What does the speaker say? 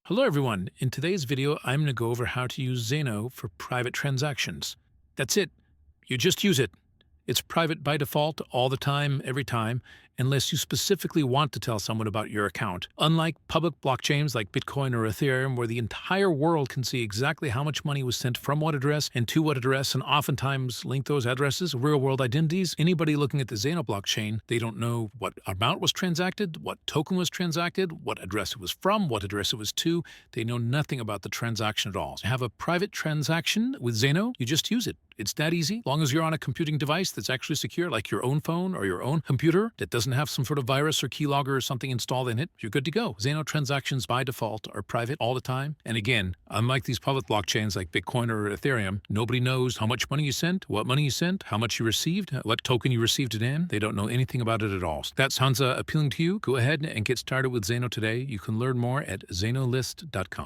Hello everyone. In today's video, I'm going to go over how to use Zano for private transactions. That's it. You just use it. It's private by default all the time, every time, unless you specifically want to tell someone about your account. Unlike public blockchains like Bitcoin or Ethereum, where the entire world can see exactly how much money was sent from what address and to what address, and oftentimes link those addresses, real-world identities, anybody looking at the Zano blockchain, they don't know what amount was transacted, what token was transacted, what address it was from, what address it was to. They know nothing about the transaction at all. To have a private transaction with Zano, you just use it. It's that easy. As long as you're on a computing device that's actually secure, like your own phone or your own computer that doesn't have some sort of virus or keylogger or something installed in it, you're good to go. Zano transactions by default are private all the time. And again, unlike these public blockchains like Bitcoin or Ethereum, nobody knows how much money you sent, what money you sent, how much you received, what token you received it in. They don't know anything about it at all. So that sounds appealing to you? Go ahead and get started with Zano today. You can learn more at zanolist.com.